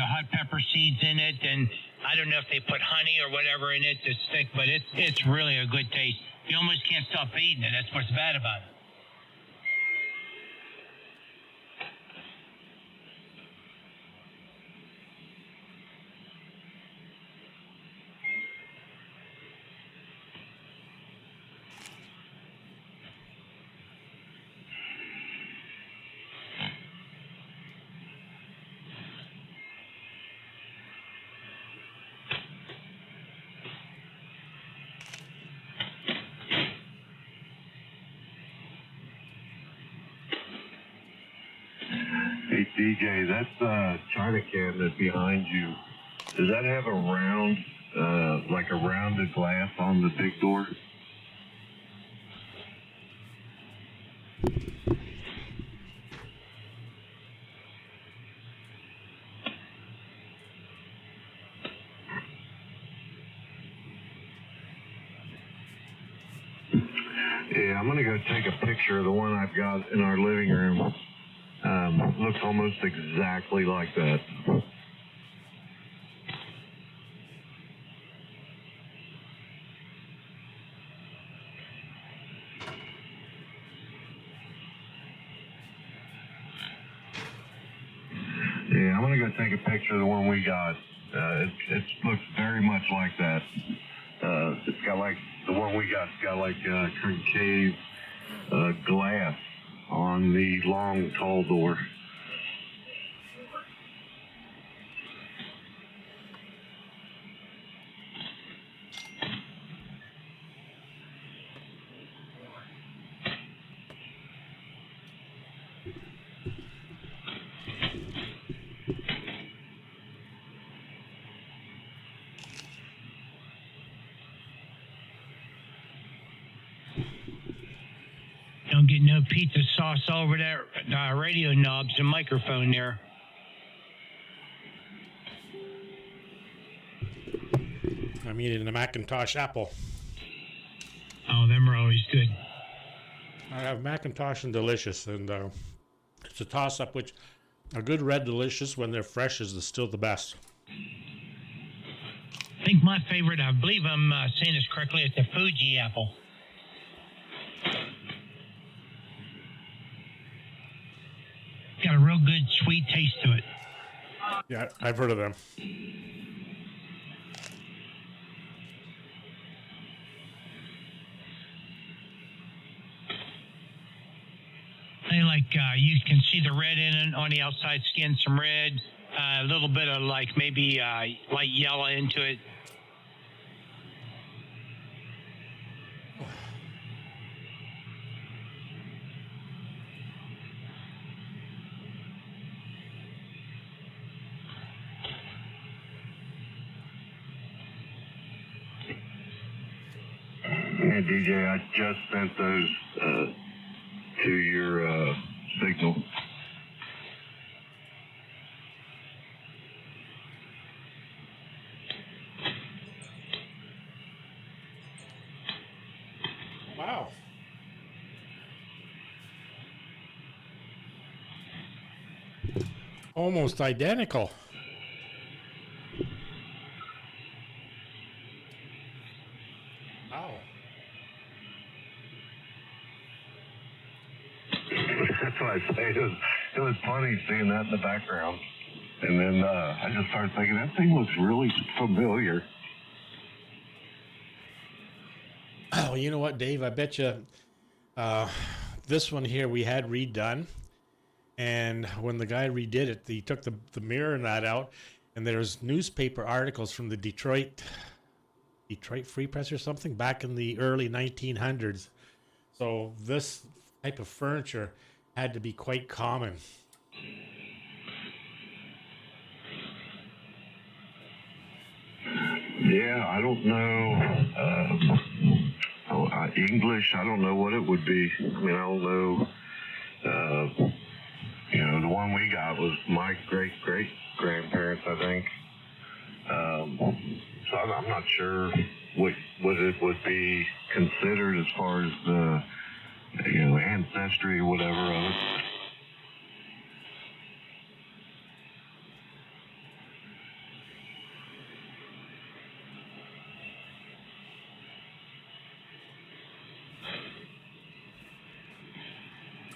hot pepper seeds in it, and I don't know if they put honey or whatever in it to stick, but it's really a good taste. You almost can't stop eating it. That's what's bad about it. Hey, DJ, that China cabinet behind you, does that have a round, like a rounded glass on the big door? Yeah, I'm going to go take a picture of the one I've got in our living room. Looks almost exactly like that. Yeah, I'm going to go take a picture of the one we got. It looks very much like that. It's got like, the one we got, it's got like concave glass on the long, tall door. Don't get no pizza sauce all over that radio knobs and microphone there. I'm eating a Macintosh Apple. Oh, them are always good. I have Macintosh and Delicious, and it's a toss-up, which a good red Delicious when they're fresh is still the best. I think my favorite, I believe I'm saying this correctly, it's the Fuji apple. Got a real good sweet taste to it. Yeah, I've heard of them. They like you can see the red in it on the outside skin, some red, a little bit of like maybe light yellow into it. Yeah, DJ, I just sent those to your signal. Wow. Almost identical. Wow. That's what I say. It was funny seeing that in the background. And then I just started thinking, that thing looks really familiar. Oh, you know what, Dave? I bet you this one here we had redone. And when the guy redid it, he took the mirror and that out. And there's newspaper articles from the Detroit Free Press or something back in the early 1900s. So this type of furniture had to be quite common. Yeah, I don't know English. I don't know what it would be. I mean, I don't know, the one one we got was my great-great-grandparents, I think. So I'm not sure what it would be considered as far as the ancestry or whatever of it.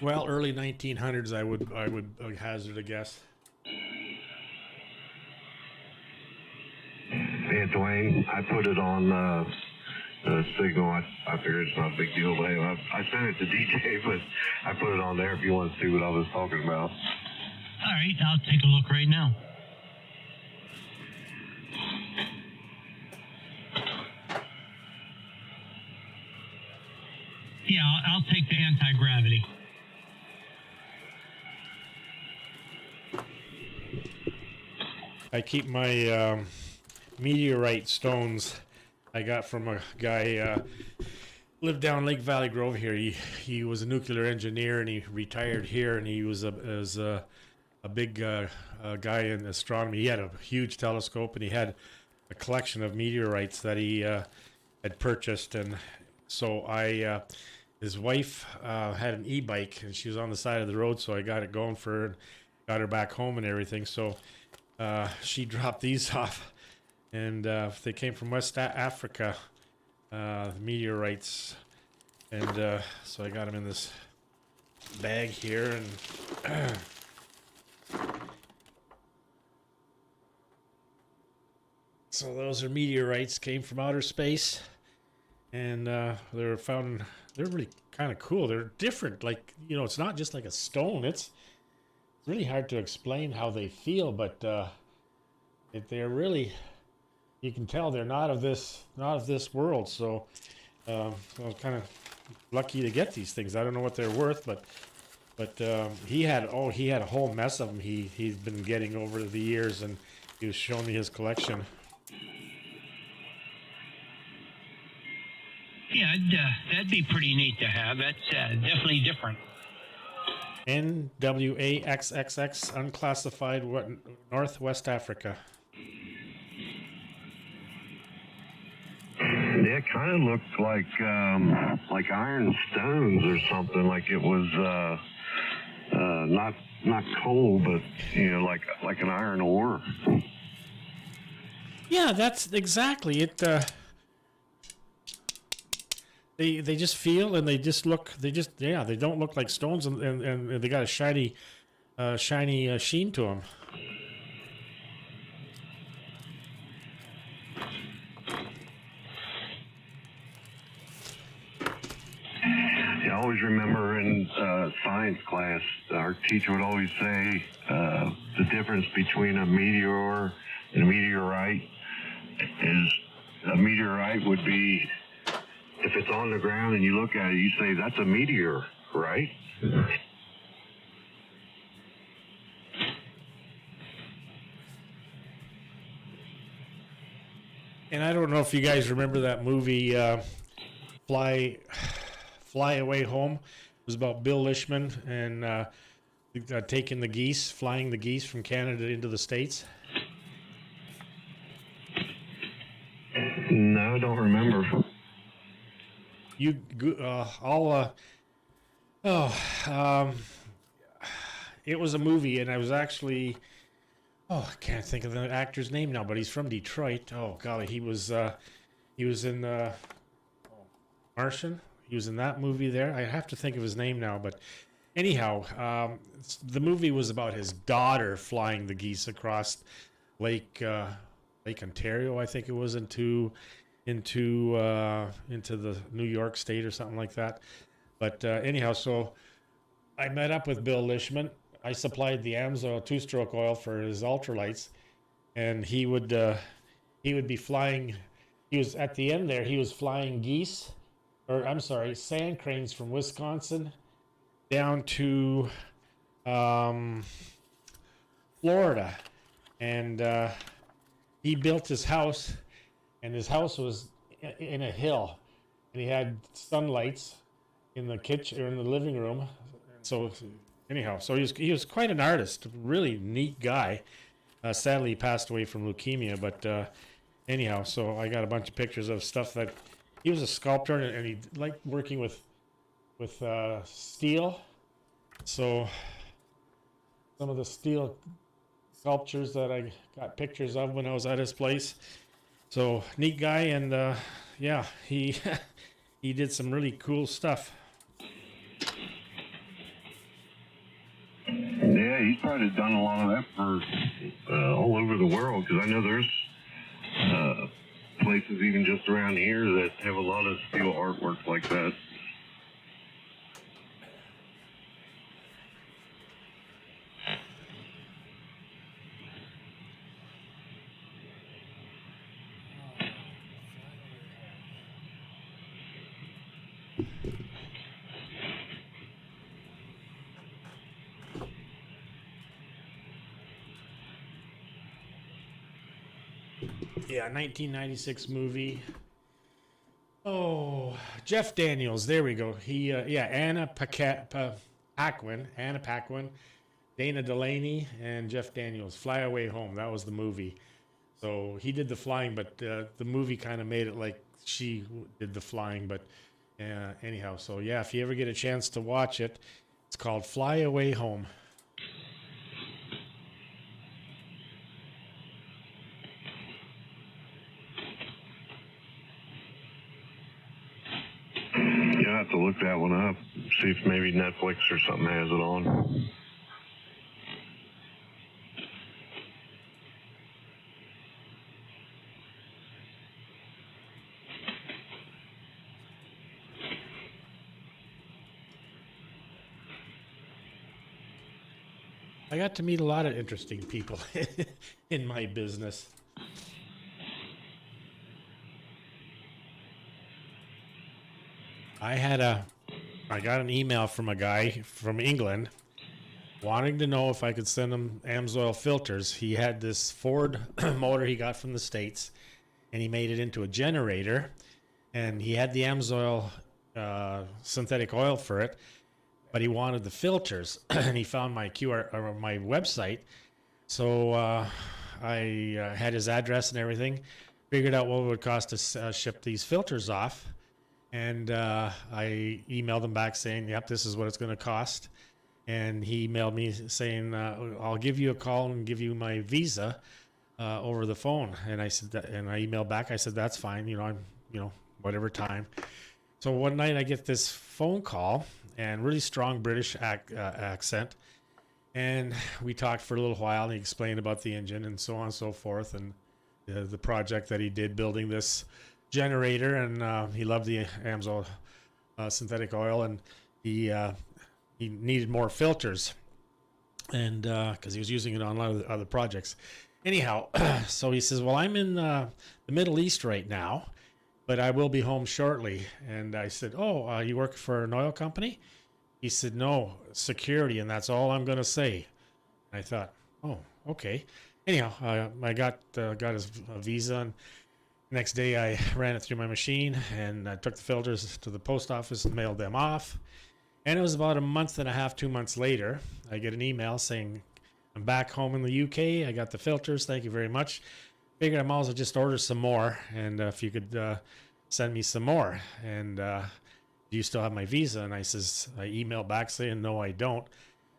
Well, early 1900s, I would hazard a guess. Yeah, Dwayne, I put it on the signal. I figured it's not a big deal, but I sent it to DJ, but I put it on there if you want to see what I was talking about. All right, I'll take a look right now. Yeah, I'll take the anti-gravity. I keep my meteorite stones I got from a guy lived down Lake Valley Grove here. He was a nuclear engineer and he retired here, and he was a big guy in astronomy. He had a huge telescope and he had a collection of meteorites that he had purchased, and so his wife had an e-bike and she was on the side of the road, so I got it going for her and got her back home and everything. So she dropped these off, and they came from West Africa, meteorites, and so I got them in this bag here, and so those are meteorites, came from outer space, and they're really kind of cool. They're different, like, it's not just like a stone. It's really hard to explain how they feel, but they're really, you can tell they're not of this world. So I was kind of lucky to get these things. I don't know what they're worth, but he had a whole mess of them. He's been getting over the years, and he was showing me his collection. Yeah, that'd be pretty neat to have. That's definitely different. NWAXXX, unclassified, Northwest Africa. Yeah, it kind of looked like iron stones or something. Like it was not coal, but like an iron ore. Yeah, that's exactly it. They just feel, and they don't look like stones, and they got a shiny sheen to them. I always remember in science class, our teacher would always say the difference between a meteor and a meteorite is a meteorite would be, if it's on the ground and you look at it, you say, that's a meteor, right? And I don't know if you guys remember that movie, Fly Away Home. It was about Bill Lishman and flying the geese from Canada into the States. No, I don't remember. It was a movie, and I was actually, I can't think of the actor's name now, but he's from Detroit. Oh golly, he was in Martian. He was in that movie there. I have to think of his name now, but anyhow, the movie was about his daughter flying the geese across Lake Ontario, I think it was, into the New York State or something like that. But anyhow, so I met up with Bill Lishman. I supplied the AMSO two-stroke oil for his ultralights, and he would be flying. He was at the end there. He was flying sand cranes from Wisconsin down to Florida, and he built his house, and his house was in a hill, and he had sunlights in the kitchen or in the living room. So anyhow, so he was quite an artist, really neat guy. Sadly, he passed away from leukemia, but anyhow, so I got a bunch of pictures of stuff that he was a sculptor, and he liked working with steel. So some of the steel sculptures that I got pictures of when I was at his place. So neat guy, and yeah, he he did some really cool stuff. Yeah, he's probably done a lot of that for all over the world, because I know there's places even just around here that have a lot of steel artwork like that. Yeah, 1996 movie. Oh, Jeff Daniels. There we go. He, yeah, Anna Paquin, Dana Delaney, and Jeff Daniels. Fly Away Home. That was the movie. So he did the flying, but the movie kind of made it like she did the flying. But anyhow, so yeah, if you ever get a chance to watch it, it's called Fly Away Home. I'll have to look that one up, see if maybe Netflix or something has it on. I got to meet a lot of interesting people in my business. I got an email from a guy from England wanting to know if I could send him Amsoil filters. He had this Ford motor he got from the States, and he made it into a generator, and he had the Amsoil synthetic oil for it, but he wanted the filters, and he found my my website. So I had his address and everything, figured out what it would cost to ship these filters off. And I emailed him back saying, yep, this is what it's going to cost. And he emailed me saying, I'll give you a call and give you my visa over the phone. And I said that, and I emailed back. I said, that's fine. I'm, whatever time. So one night I get this phone call, and really strong British accent. And we talked for a little while, and he explained about the engine and so on and so forth, and the project that he did building this generator, and he loved the Amsoil synthetic oil, and he needed more filters, and because he was using it on a lot of other projects. Anyhow, so he says, well, I'm in the Middle East right now, but I will be home shortly. And I said, oh, you work for an oil company? He said, no, security, and that's all I'm going to say. I thought, oh, okay. Anyhow, I got his visa, and next day I ran it through my machine, and I took the filters to the post office and mailed them off. And it was about a month and a half, 2 months later, I get an email saying, I'm back home in the UK. I got the filters. Thank you very much. Figured I might as well just order some more, and if you could send me some more. And do you still have my visa? And I emailed back saying, no, I don't.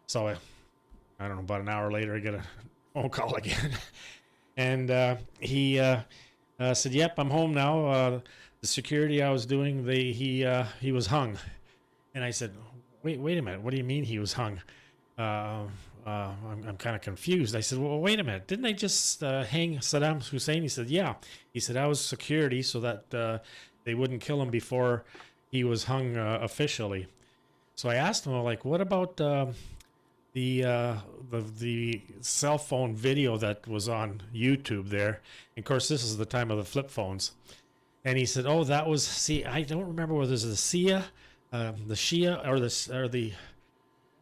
So I don't know, about an hour later, I get a phone call again. And he said, yep, I'm home now. The security I was doing, he was hung. And I said, wait a minute. What do you mean he was hung? I'm kind of confused. I said, well, wait a minute. Didn't they just hang Saddam Hussein? He said, yeah. He said, I was security so that they wouldn't kill him before he was hung officially. So I asked him, like, what about the cell phone video that was on YouTube there? And of course, this is the time of the flip phones. And he said, oh, that was, I don't remember whether it was the Shia,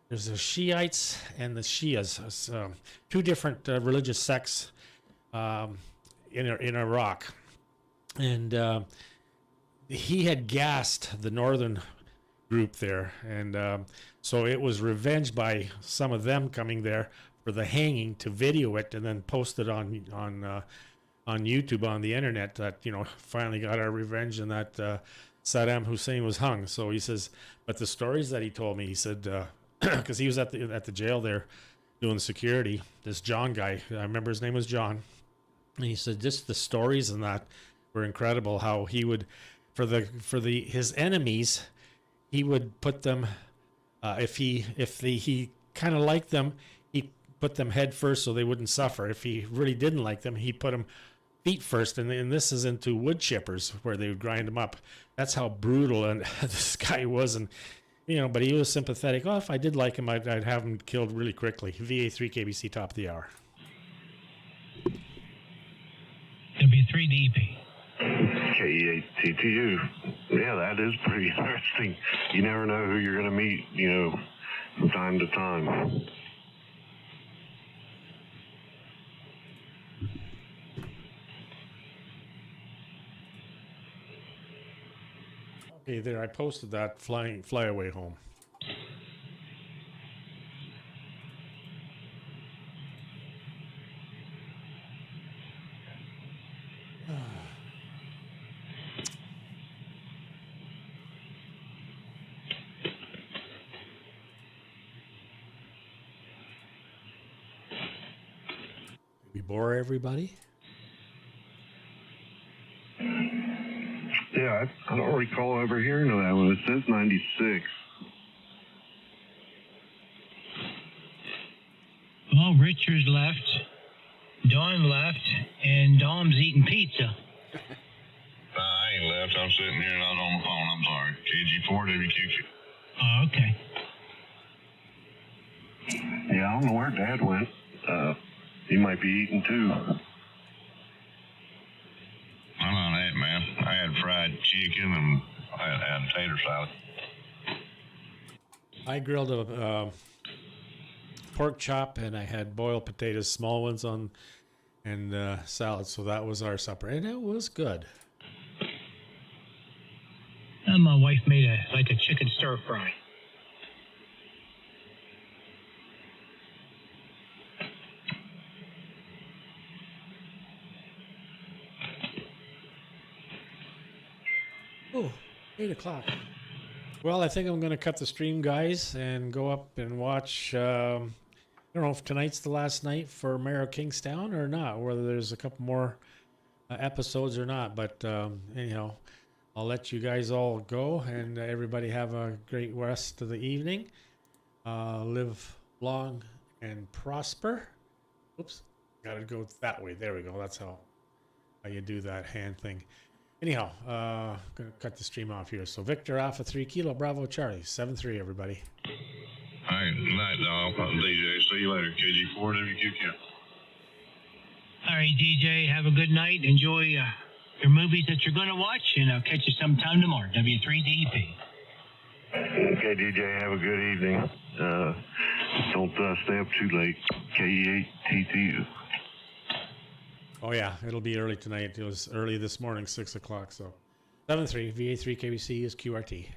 there's the Shiites and the Shias, two different religious sects in Iraq. And he had gassed the northern group there. And So it was revenged by some of them coming there for the hanging to video it and then post it on YouTube on the internet that, finally got our revenge and that Saddam Hussein was hung. So he says, but the stories that he told me, he said, because he was at the jail there doing security, this John guy, I remember his name was John, and he said just the stories and that were incredible. How he would, for his enemies, he would put them, if he kind of liked them, he put them head first so they wouldn't suffer. If he really didn't like them, he put them feet first, and this is into wood chippers where they would grind them up. That's how brutal and this guy was, and but he was sympathetic. Oh, if I did like him, I'd have him killed really quickly. VA3 KBC, top of the hour. W3DP. KE8TTU. Yeah, that is pretty interesting. You never know who you're going to meet, from time to time. Okay, there, I posted that fly away home. Did we bore everybody? Yeah, I don't recall ever hearing of that one. It says 96. Well, Richard's left, Dawn left, and Dom's eating pizza. I ain't left. I'm sitting here and I was on the phone. I'm sorry. KG4 WQQ. Oh, okay. Yeah, I don't know where Dad went. He might be eating too. I'm on that, man. I had fried chicken and I had tater salad. I grilled a pork chop and I had boiled potatoes, small ones on, and salad. So that was our supper, and it was good. And my wife made a chicken stir fry. Oh, 8 o'clock. Well, I think I'm going to cut the stream, guys, and go up and watch. I don't know if tonight's the last night for Mayor of Kingstown or not, whether there's a couple more episodes or not. But anyhow, I'll let you guys all go, and everybody have a great rest of the evening. Live long and prosper. Oops, got to go that way. There we go. That's how you do that hand thing. Anyhow, gonna cut the stream off here. So Victor Alpha 3 Kilo Bravo Charlie 7-3, everybody. All right, night, dog. DJ. See you later. KG4 WQQ. All right, DJ, have a good night. Enjoy your movies that you're going to watch, and I'll catch you sometime tomorrow. W3DP. Okay, DJ, have a good evening. Don't stay up too late. KE8TTU. Oh yeah, it'll be early tonight. It was early this morning, 6 o'clock. So 7-3 VA3 KBC is QRT.